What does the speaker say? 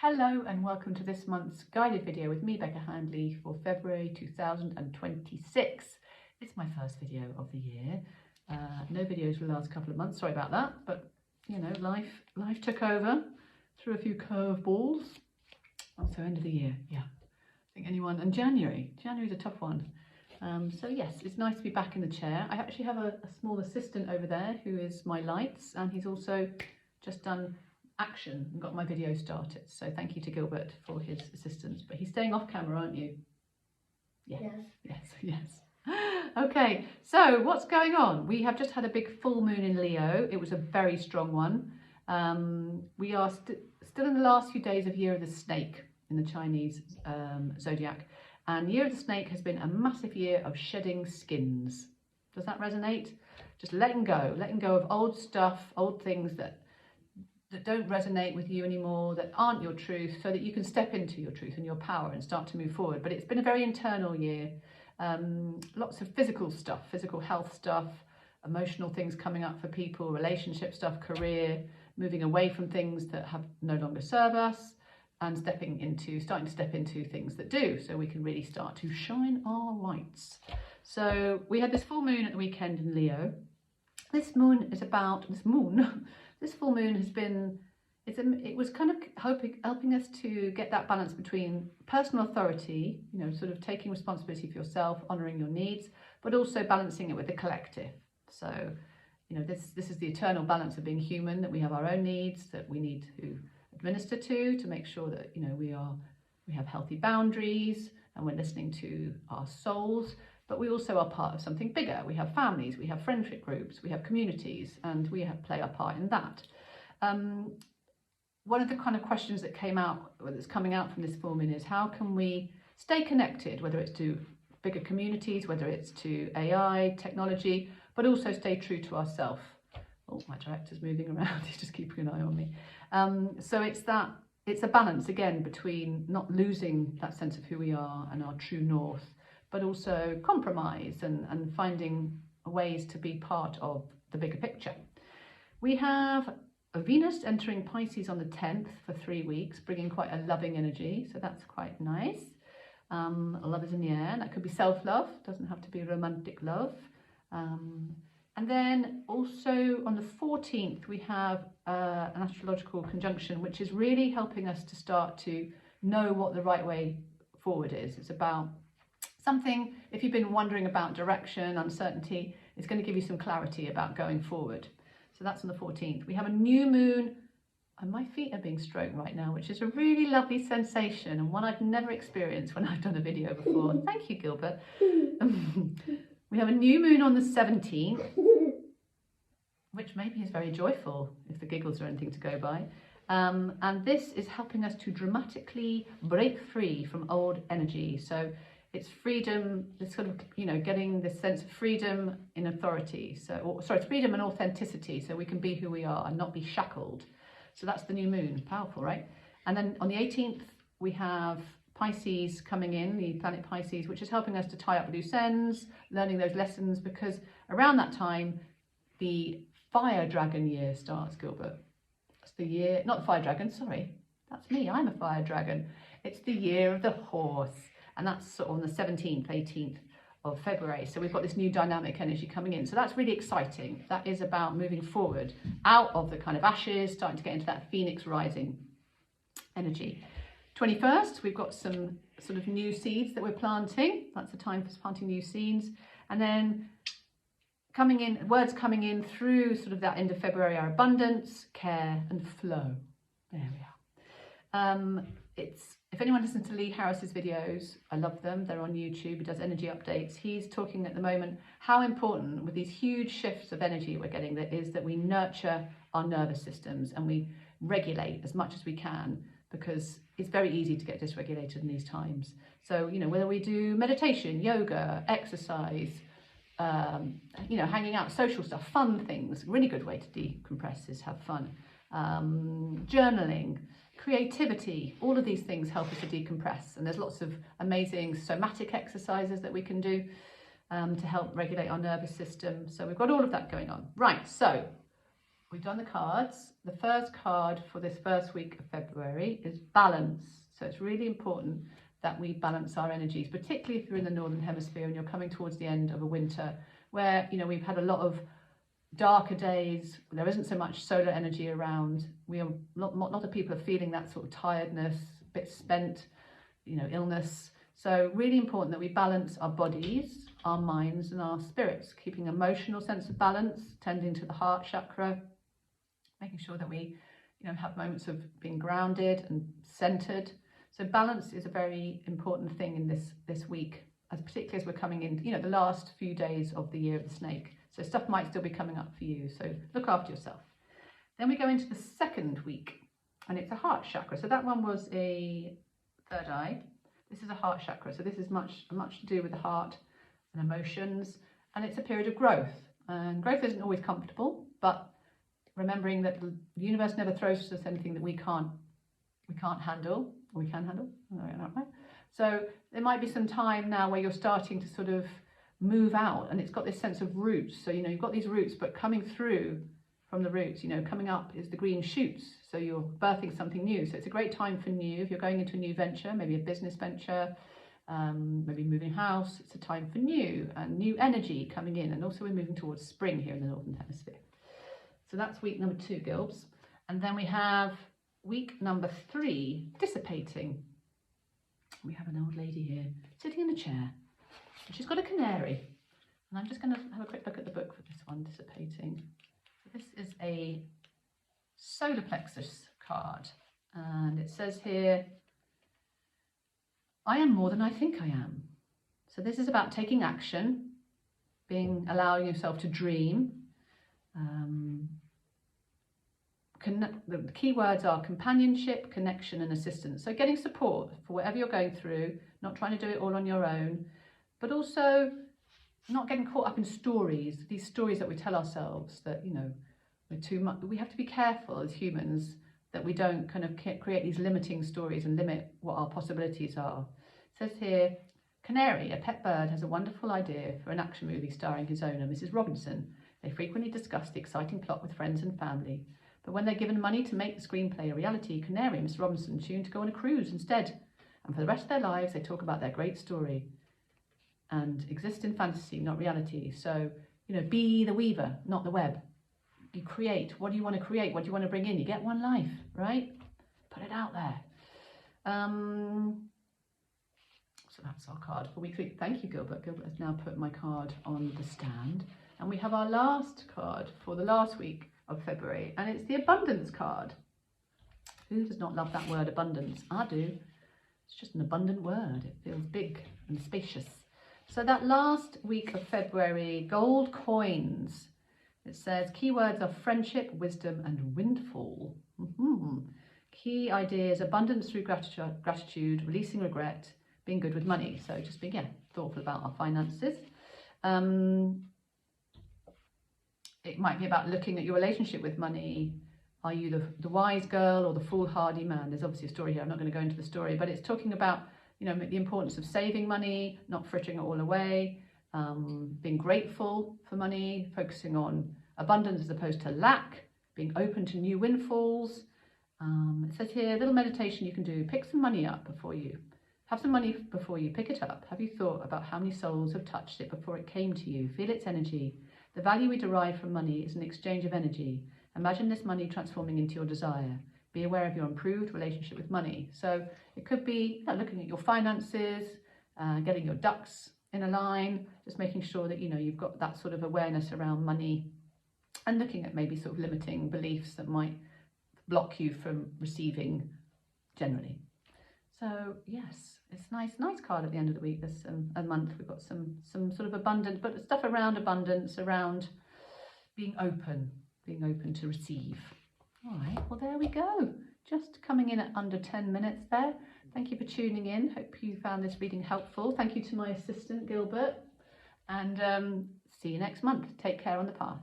Hello and welcome to this month's guided video with me, Becca Handley, for February 2026. It's my first video of the year. No videos for the last couple of months, sorry about that, but you know, life took over, threw a few curveballs. Also end of the year, yeah. I think anyone, and January's a tough one. So yes, it's nice to be back in the chair. I actually have a small assistant over there who is my lights, and he's also just done action and got my video started, so thank you to Gilbert for his assistance. But he's staying off camera, aren't you? Yeah. Yes. Okay, so what's going on? We have just had a big full moon in Leo. It was a very strong one. We are still in the last few days of Year of the Snake in the Chinese zodiac, and Year of the Snake has been a massive year of shedding skins. Does that resonate? Just letting go of old stuff, old things that don't resonate with you anymore, that aren't your truth, so that you can step into your truth and your power and start to move forward. But it's been a very internal year. Lots of physical stuff, physical health stuff, emotional things coming up for people, relationship stuff, career, moving away from things that have no longer serve us, and starting to step into things that do, so we can really start to shine our lights. So we had this full moon at the weekend in Leo. This full moon has been, it was kind of helping us to get that balance between personal authority, you know, sort of taking responsibility for yourself, honouring your needs, but also balancing it with the collective. So, you know, this is the eternal balance of being human, that we have our own needs that we need to administer to make sure that, you know, we have healthy boundaries and we're listening to our souls. But we also are part of something bigger. We have families, we have friendship groups, we have communities, and we play our part in that. One of the kind of questions that that's coming out from this full moon is, how can we stay connected, whether it's to bigger communities, whether it's to AI, technology, but also stay true to ourselves. Oh, my director's moving around, he's just keeping an eye on me. So it's a balance again between not losing that sense of who we are and our true north, but also compromise and finding ways to be part of the bigger picture. We have a Venus entering Pisces on the 10th for 3 weeks, bringing quite a loving energy, so that's quite nice. Love is in the air, and that could be self-love, doesn't have to be romantic love. And then also on the 14th, we have an astrological conjunction, which is really helping us to start to know what the right way forward is. It's about something, if you've been wondering about direction, uncertainty, it's going to give you some clarity about going forward. So that's on the 14th. We have a new moon, and my feet are being stroked right now, which is a really lovely sensation, and one I've never experienced when I've done a video before. Thank you, Gilbert. We have a new moon on the 17th, which maybe is very joyful, if the giggles are anything to go by. And this is helping us to dramatically break free from old energy. So it's freedom, this sort of, you know, getting this sense of freedom in authority. It's freedom and authenticity, so we can be who we are and not be shackled. So that's the new moon, powerful, right? And then on the 18th, we have Pisces coming in, the planet Pisces, which is helping us to tie up loose ends, learning those lessons, because around that time, the fire dragon year starts, Gilbert. That's the year, not the fire dragon, sorry, that's me, I'm a fire dragon. It's the year of the horse. And that's sort of on the 17th, 18th of February. So we've got this new dynamic energy coming in. So that's really exciting. That is about moving forward out of the kind of ashes, starting to get into that phoenix rising energy. 21st, we've got some sort of new seeds that we're planting. That's the time for planting new seeds. And then words coming in through sort of that end of February are abundance, care, and flow. There we are. If anyone listens to Lee Harris's videos, I love them. They're on YouTube. He does energy updates. He's talking at the moment how important, with these huge shifts of energy we're getting, that we nurture our nervous systems and we regulate as much as we can, because it's very easy to get dysregulated in these times. So, you know, whether we do meditation, yoga, exercise, you know, hanging out, social stuff, fun things, really good way to decompress is have fun. Journaling, creativity, all of these things help us to decompress, and there's lots of amazing somatic exercises that we can do to help regulate our nervous system. So we've got all of that going on. Right, so we've done the cards. The first card for this first week of February is balance. So it's really important that we balance our energies, particularly if you're in the Northern Hemisphere and you're coming towards the end of a winter where, you know, we've had a lot of darker days. There isn't so much solar energy around. We are, a lot of people are feeling that sort of tiredness, a bit spent, you know, illness. So really important that we balance our bodies, our minds and our spirits, keeping emotional sense of balance, tending to the heart chakra, making sure that we, you know, have moments of being grounded and centered. So balance is a very important thing in this week, as particularly as we're coming in, you know, the last few days of the year of the snake. So stuff might still be coming up for you. So look after yourself. Then we go into the second week and it's a heart chakra. So that one was a third eye. This is a heart chakra. So this is much to do with the heart and emotions. And it's a period of growth. And growth isn't always comfortable, but remembering that the universe never throws us anything that we can't handle, or we can handle. Right? So there might be some time now where you're starting to sort of move out, and it's got this sense of roots. So, you know, you've got these roots, but coming through from the roots, you know, coming up is the green shoots. So you're birthing something new. So it's a great time for new. If you're going into a new venture, maybe a business venture, maybe moving house, it's a time for new and new energy coming in. And also we're moving towards spring here in the Northern Hemisphere. So that's week number 2, Gilbs. And then we have week number 3, dissipating. We have an old lady here sitting in a chair. She's got a canary. And I'm just going to have a quick look at the book for this one, dissipating. So this is a solar plexus card. And it says here, I am more than I think I am. So this is about taking action, allowing yourself to dream. The key words are companionship, connection and assistance. So getting support for whatever you're going through, not trying to do it all on your own, but also not getting caught up in stories, these stories that we tell ourselves that, you know, we're too much. We have to be careful as humans that we don't kind of create these limiting stories and limit what our possibilities are. It says here, Canary, a pet bird, has a wonderful idea for an action movie starring his owner, Mrs. Robinson. They frequently discuss the exciting plot with friends and family. But when they're given money to make the screenplay a reality, Canary and Miss Robinson choose to go on a cruise instead. And for the rest of their lives, they talk about their great story and exist in fantasy, not reality. So, you know, be the weaver, not the web. You create. What do you want to create? What do you want to bring in? You get one life, right? Put it out there. So that's our card for week 3. Thank you, Gilbert. Gilbert has now put my card on the stand. And we have our last card for the last week of February, and it's the abundance card. Who does not love that word abundance? I do. It's just an abundant word. It feels big and spacious. So that last week of February, gold coins. It says keywords are friendship, wisdom and windfall. Key ideas, abundance through gratitude, releasing regret, being good with money. So just being thoughtful about our finances. It might be about looking at your relationship with money. Are you the wise girl or the foolhardy man? There's obviously a story here. I'm not going to go into the story, but it's talking about, you know, the importance of saving money, not frittering it all away, being grateful for money, focusing on abundance as opposed to lack, being open to new windfalls. It says here, a little meditation you can do. Pick some money up before you. Have some money before you pick it up. Have you thought about how many souls have touched it before it came to you? Feel its energy. The value we derive from money is an exchange of energy. Imagine this money transforming into your desire. Be aware of your improved relationship with money. So it could be looking at your finances, getting your ducks in a line, just making sure that, you know, you've got that sort of awareness around money and looking at maybe sort of limiting beliefs that might block you from receiving generally. So yes, it's nice card at the end of the week. This a month we've got some sort of abundant, but stuff around abundance, around being open to receive. All right, well there we go. Just coming in at under 10 minutes there. Thank you for tuning in. Hope you found this reading helpful. Thank you to my assistant Gilbert, and see you next month. Take care on the path.